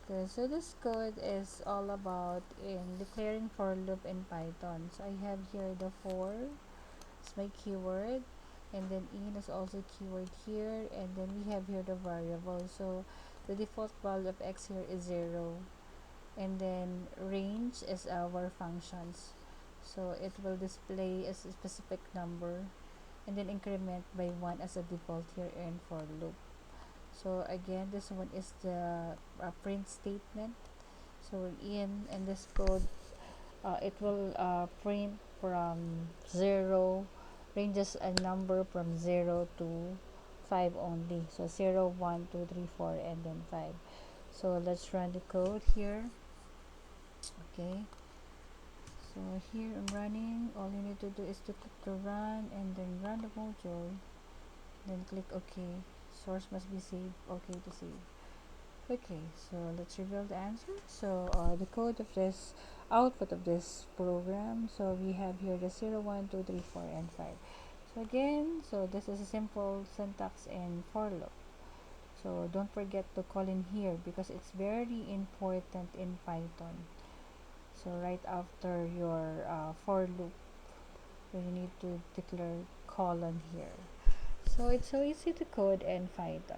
Okay, so this code is all about in declaring for loop in Python. So I have here the for is my keyword, and then in is also keyword here, and then we have here the variable. So the default value of x here is 0, and then range is our functions. So it will display as a specific number, and then increment by 1 as a default here in for loop. So again, this one is the print statement. So in this code, it will print from 0, ranges a number from 0 to 5 only. So 0, 1, 2, 3, 4, and then 5. So let's run the code here. Okay, so here I'm running. All you need to do is to click to run and then run the module, then click OK. Source must be saved. OK to save. Okay, so let's reveal the answer. So the code of this output of this program, so we have here the 0, 1, 2, 3, 4, and 5. So again, so this is a simple syntax in for loop. So don't forget to call in here because it's very important in Python. So right after your for loop, so you need to declare colon here. So it's so easy to code in Python.